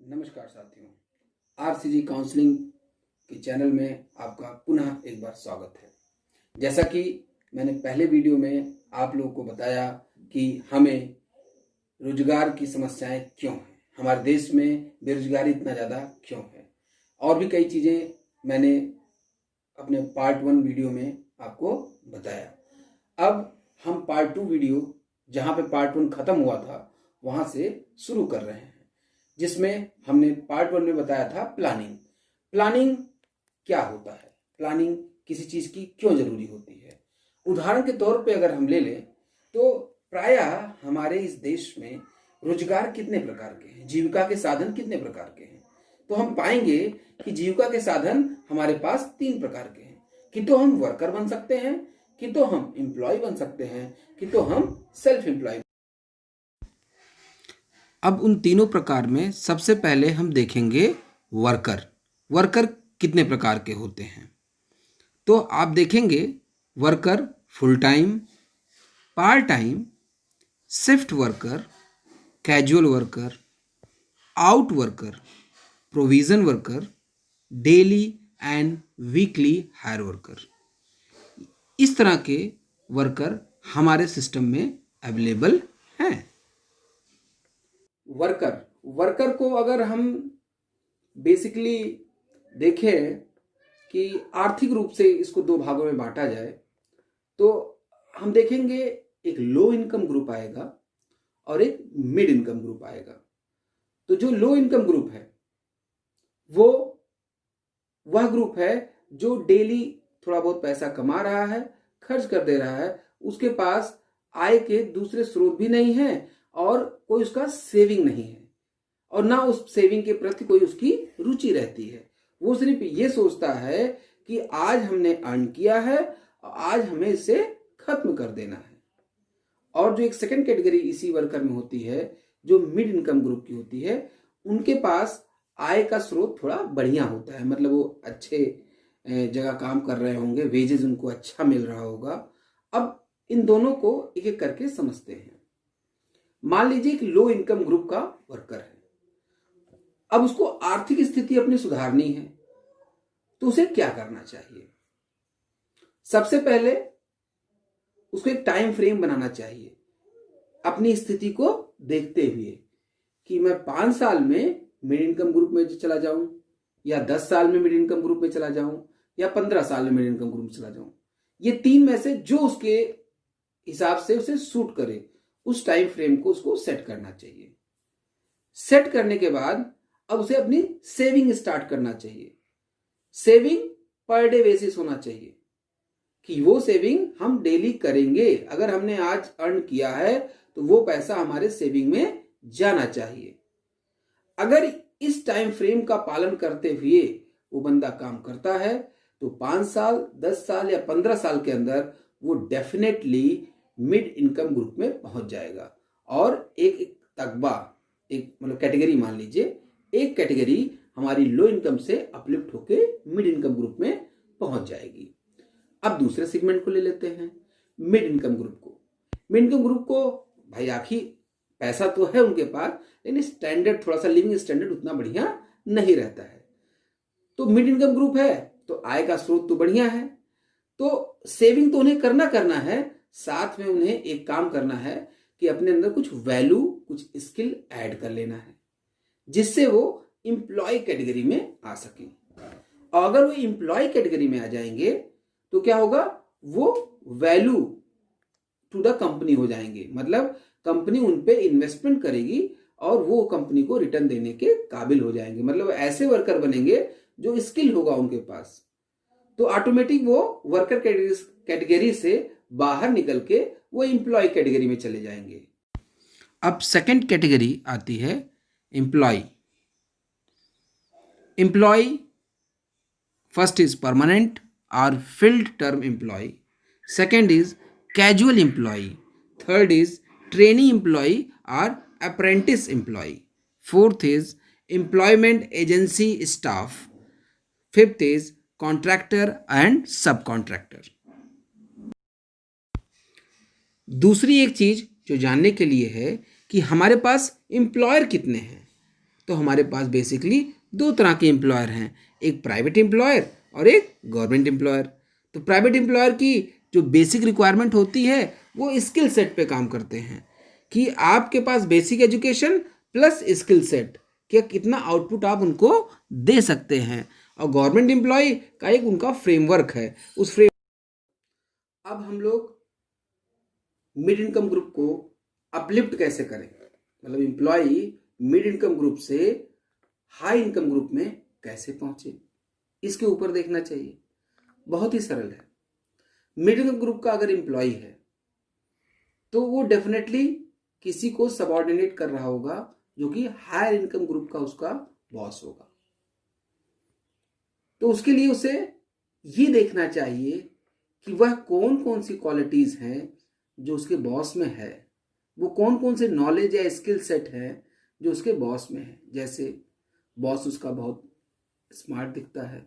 नमस्कार साथियों, RCG counselling के चैनल में आपका पुनः एक बार स्वागत है। जैसा कि मैंने पहले वीडियो में आप लोगों को बताया कि हमें रोजगार की समस्याएं क्यों हैं, हमारे देश में बेरोजगारी इतना ज़्यादा क्यों है, और भी कई चीज़ें मैंने अपने पार्ट 1 वीडियो में आपको बताया। अब हम पार्ट 2 वीडियो, जहाँ पे पार्ट 1 ख़त्म हुआ था, वहाँ से शुरू कर रहे हैं, जिसमें हमने पार्ट 1 में बताया था प्लानिंग क्या होता है, प्लानिंग किसी चीज़ की क्यों ज़रूरी होती है। उदाहरण के तौर पे अगर हम ले लें तो प्रायः हमारे इस देश में रोजगार कितने प्रकार के हैं, जीविका के साधन कितने प्रकार के हैं, तो हम पाएंगे कि जीविका के साधन हमारे पास 3 प्रकार के हैं। कि तो हम वर्कर बन सकते हैं, कि तो हम एम्प्लॉय बन सकते हैं, कि तो हम सेल्फ एम्प्लॉय। अब उन तीनों प्रकार में सबसे पहले हम देखेंगे वर्कर कितने प्रकार के होते हैं। तो आप देखेंगे worker full time, part time, shift worker, casual worker, out worker, provision worker, daily and weekly hire worker. इस तरह के वर्कर हमारे सिस्टम में अवेलेबल हैं। वर्कर को अगर हम बेसिकली देखें कि आर्थिक रूप से इसको 2 भागों में बांटा जाए, तो हम देखेंगे एक लो इनकम ग्रुप आएगा और एक मिड इनकम ग्रुप आएगा। तो जो लो इनकम ग्रुप है वो वह ग्रुप है जो डेली थोड़ा बहुत पैसा कमा रहा है, खर्च कर दे रहा है, उसके पास आय के दूसरे स्रोत भी नहीं है और कोई उसका सेविंग नहीं है, और ना उस सेविंग के प्रति कोई उसकी रुचि रहती है। वो सिर्फ ये सोचता है कि आज हमने अर्न किया है और आज हमें इसे खत्म कर देना है। और जो एक सेकंड कैटेगरी इसी वर्कर में होती है, जो मिड इनकम ग्रुप की होती है, उनके पास आय का स्रोत थोड़ा बढ़िया होता है, मतलब वो अच्छे जगह काम कर रहे होंगे, वेजेस उनको अच्छा मिल रहा होगा। अब इन दोनों को एक एक करके समझते हैं। मान लीजिए एक लो इनकम ग्रुप का वर्कर है, अब उसको आर्थिक स्थिति अपनी सुधारनी है, तो उसे क्या करना चाहिए? सबसे पहले उसको एक टाइम फ्रेम बनाना चाहिए अपनी स्थिति को देखते हुए कि मैं 5 साल में मिड इनकम ग्रुप में चला जाऊं, या 10 साल में मिड इनकम ग्रुप में चला जाऊं, या 15 साल में मिड इनकम ग्रुप में चला जाऊं। ये 3 में से जो उसके हिसाब से उसे सूट करे, उस टाइम फ्रेम को उसको सेट करना चाहिए। सेट करने के बाद अब उसे अपनी सेविंग स्टार्ट करना चाहिए। सेविंग पर डे बेसिस होना चाहिए कि वो सेविंग हम डेली करेंगे। अगर हमने आज अर्न किया है तो वो पैसा हमारे सेविंग में जाना चाहिए। अगर इस टाइम फ्रेम का पालन करते हुए वो बंदा काम करता है तो 5 साल, 10 साल या 15 साल के अंदर वो डेफिनेटली मिड इनकम ग्रुप में पहुंच जाएगा। और एक तकबा, एक मतलब कैटेगरी मान लीजिए, एक कैटेगरी हमारी लो इनकम से अपलिफ्ट होके मिड इनकम ग्रुप में पहुंच जाएगी। अब दूसरे सेगमेंट को ले लेते हैं, मिड इनकम ग्रुप को। मिड इनकम ग्रुप को भाई आखिर पैसा तो है उनके पास, लेकिन स्टैंडर्ड, थोड़ा सा लिविंग स्टैंडर्ड उतना बढ़िया नहीं रहता है। तो मिड इनकम ग्रुप है तो आय का स्रोत तो बढ़िया है, तो सेविंग तो उन्हें करना है, साथ में उन्हें एक काम करना है कि अपने अंदर कुछ वैल्यू, कुछ स्किल ऐड कर लेना है, जिससे वो एम्प्लॉय कैटेगरी में आ सके। और अगर वो एम्प्लॉय कैटेगरी में आ जाएंगे तो क्या होगा, वो वैल्यू टू द कंपनी हो जाएंगे, मतलब कंपनी उन पे इन्वेस्टमेंट करेगी और वो कंपनी को रिटर्न देने के काबिल हो जाएंगे। मतलब ऐसे वर्कर बनेंगे जो स्किल होगा उनके पास, तो ऑटोमेटिक वो वर्कर कैटेगरी से बाहर निकल के वो एम्प्लॉय कैटेगरी में चले जाएंगे। अब सेकंड कैटेगरी आती है एम्प्लॉय। फर्स्ट इज परमानेंट और fixed term employ, second is casual employ, third is trainee employ और apprentice employ, fourth is employment agency staff, fifth is contractor and sub contractor. दूसरी एक चीज जो जानने के लिए है कि हमारे पास एम्प्लॉयर कितने हैं, तो हमारे पास बेसिकली दो तरह के एम्प्लॉयर हैं, एक प्राइवेट एम्प्लॉयर और एक गवर्नमेंट एम्प्लॉयर। तो प्राइवेट एम्प्लॉयर की जो बेसिक रिक्वायरमेंट होती है वो स्किल सेट पे काम करते हैं कि आपके पास basic education plus skill set, क्या कितना आउटपुट आप उनको दे सकते हैं। और गवर्नमेंट एम्प्लॉय का एक उनका फ्रेमवर्क है, उस फ्रेम अब हम लोग मिड इनकम ग्रुप को अपलिफ्ट कैसे करें, मतलब एम्प्लॉय मिड इनकम ग्रुप से हाई इनकम ग्रुप में कैसे पहुंचे, इसके ऊपर देखना चाहिए। बहुत ही सरल है। मिड इनकम ग्रुप का अगर एम्प्लॉय है तो वो डेफिनेटली किसी को सबऑर्डिनेट कर रहा होगा जो कि हायर इनकम ग्रुप का उसका बॉस होगा। तो उसके लिए उसे ये देखना चाहिए कि वह कौन कौन सी क्वालिटीज हैं जो उसके बॉस में है, वो कौन कौन से नॉलेज या स्किल सेट है जो उसके बॉस में है। जैसे बॉस उसका बहुत स्मार्ट दिखता है,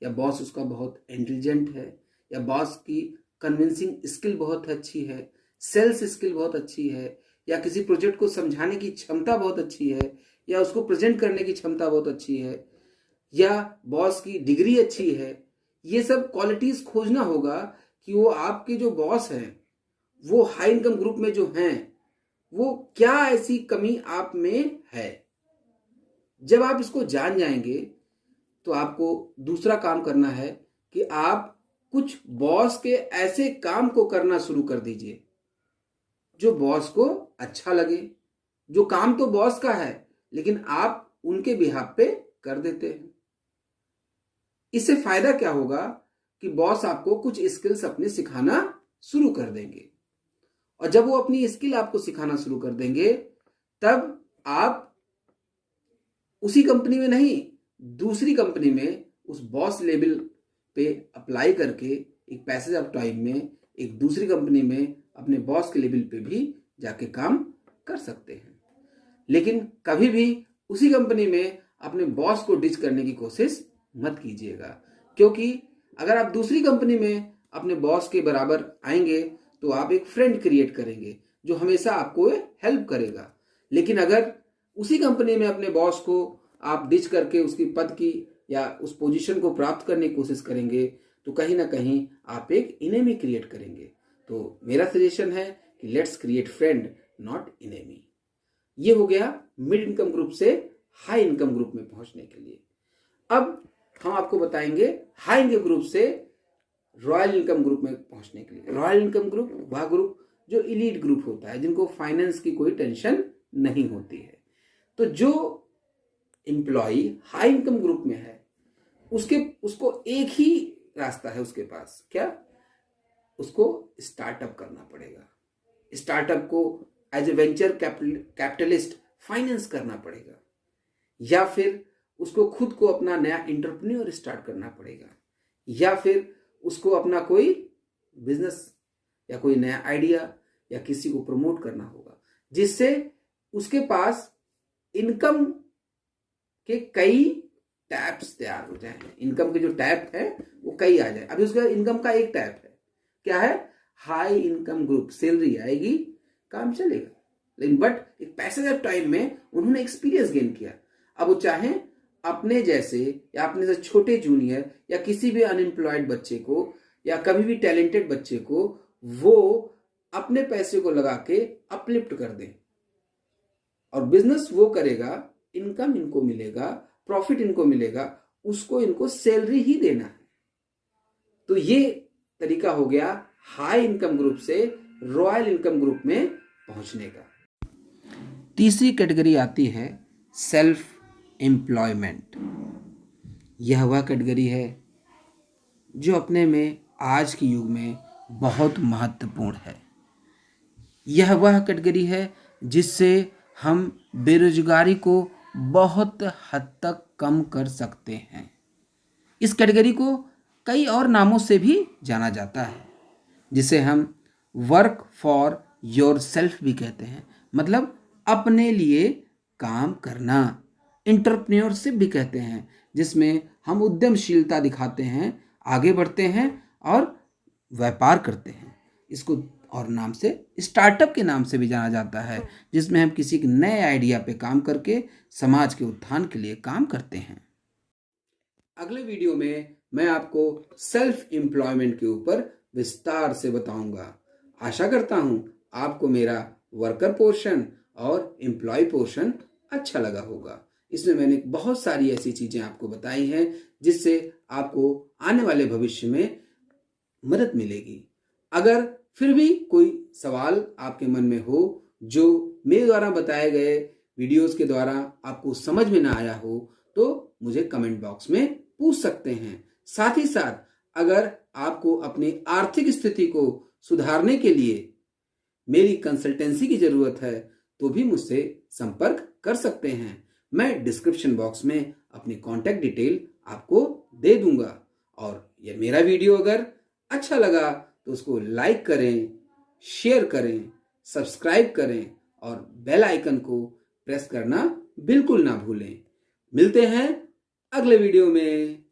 या बॉस उसका बहुत इंटेलिजेंट है, या बॉस की कन्विंसिंग स्किल बहुत अच्छी है, सेल्स स्किल बहुत अच्छी है, या किसी प्रोजेक्ट को समझाने की क्षमता बहुत अच्छी है, या उसको प्रेजेंट करने की क्षमता बहुत अच्छी है, या बॉस की डिग्री अच्छी है। ये सब क्वालिटीज खोजना होगा कि वो आपके जो बॉस हैं वो हाई इनकम ग्रुप में जो हैं वो क्या ऐसी कमी आप में है। जब आप इसको जान जाएंगे तो आपको दूसरा काम करना है कि आप कुछ बॉस के ऐसे काम को करना शुरू कर दीजिए जो बॉस को अच्छा लगे, जो काम तो बॉस का है लेकिन आप उनके बिहाफ पे कर देते हैं। इससे फायदा क्या होगा कि बॉस आपको कुछ स्किल्स अपने सिखाना शुरू कर देंगे, और जब वो अपनी स्किल आपको सिखाना शुरू कर देंगे तब आप उसी कंपनी में नहीं, दूसरी कंपनी में उस बॉस लेवल पे अप्लाई करके एक पैसेज ऑफ टाइम में एक दूसरी कंपनी में अपने बॉस के लेवल पे भी जाके काम कर सकते हैं। लेकिन कभी भी उसी कंपनी में अपने बॉस को डिच करने की कोशिश मत कीजिएगा, क्योंकि अगर आप दूसरी कंपनी में अपने बॉस के बराबर आएंगे तो आप एक फ्रेंड क्रिएट करेंगे जो हमेशा आपको हेल्प करेगा। लेकिन अगर उसी कंपनी में अपने बॉस को आप डिच करके उसकी पद की या उस पोजीशन को प्राप्त करने की कोशिश करेंगे तो कहीं ना कहीं आप एक इनेमी क्रिएट करेंगे। तो मेरा सजेशन है कि let's create friend not enemy. ये हो गया मिड इनकम ग्रुप से हाई इनकम ग्रुप में पहुंचने के लिए। अब हम आपको बताएंगे हाई इनकम ग्रुप से रॉयल इनकम ग्रुप में पहुंचने के लिए। रॉयल इनकम ग्रुप वह ग्रुप जो इलीट ग्रुप होता है, जिनको फाइनेंस की कोई टेंशन नहीं होती है। तो जो एम्प्लॉय हाई इनकम ग्रुप में है उसको एक ही रास्ता है उसके पास, क्या? उसको स्टार्टअप करना पड़ेगा। स्टार्टअप को as a venture capitalist finance करना पड़ेगा, या फिर उसको खुद को अपना नया एंटरप्रेन्योर स्टार्ट करना पड़ेगा, या फिर उसको अपना कोई बिजनेस या कोई नया आइडिया या किसी को प्रमोट करना होगा जिससे उसके पास इनकम के कई टैप्स तैयार हो जाए। इनकम के जो टैप है वो कई आ जाए। अभी उसका इनकम का एक टैप है, क्या है? हाई इनकम ग्रुप, सैलरी आएगी, काम चलेगा। लेकिन बट एक पैसेज ऑफ टाइम में उन्होंने एक्सपीरियंस गेन किया। अब वो चाहे अपने जैसे या अपने से छोटे जूनियर या किसी भी अनएम्प्लॉयड बच्चे को या कभी भी टैलेंटेड बच्चे को वो अपने पैसे को लगा के अपलिफ्ट कर दें, और बिजनेस वो करेगा, इनकम इनको मिलेगा, प्रॉफिट इनको मिलेगा, उसको इनको सैलरी ही देना है। तो ये तरीका हो गया हाई इनकम ग्रुप से रॉयल इनकम ग्रुप में पहुंचने का। तीसरी कैटेगरी आती है सेल्फ एम्प्लॉयमेंट। यह वह कैटेगरी है जो अपने में आज के युग में बहुत महत्वपूर्ण है। यह वह कैटेगरी है जिससे हम बेरोजगारी को बहुत हद तक कम कर सकते हैं। इस कैटेगरी को कई और नामों से भी जाना जाता है, जिसे हम वर्क फॉर योर सेल्फ भी कहते हैं, मतलब अपने लिए काम करना। एंटरप्रेन्योरशिप भी कहते हैं, जिसमें हम उद्यमशीलता दिखाते हैं, आगे बढ़ते हैं और व्यापार करते हैं। इसको और नाम से स्टार्टअप के नाम से भी जाना जाता है, जिसमें हम किसी के नए आइडिया पे काम करके समाज के उत्थान के लिए काम करते हैं। अगले वीडियो में मैं आपको सेल्फ एम्प्लॉयमेंट के ऊपर विस्तार से बताऊंगा। आशा करता हूं आपको मेरा वर्कर पोर्शन और एम्प्लॉय पोर्शन अच्छा लगा होगा। इसमें मैंने बहुत सारी ऐसी चीजें आपको बताई हैं जिससे आपको आने वाले भविष्य में मदद मिलेगी। अगर फिर भी कोई सवाल आपके मन में हो जो मेरे द्वारा बताए गए वीडियोस के द्वारा आपको समझ में ना आया हो, तो मुझे कमेंट बॉक्स में पूछ सकते हैं। साथ ही साथ अगर आपको अपनी आर्थिक स्थिति को सुधारने के लिए मेरी कंसल्टेंसी की जरूरत है तो भी मुझसे संपर्क कर सकते हैं। मैं डिस्क्रिप्शन बॉक्स में अपनी कॉन्टैक्ट डिटेल आपको दे दूंगा। और यह मेरा वीडियो अगर अच्छा लगा तो उसको लाइक करें, शेयर करें, सब्सक्राइब करें और बेल आइकन को प्रेस करना बिल्कुल ना भूलें। मिलते हैं अगले वीडियो में।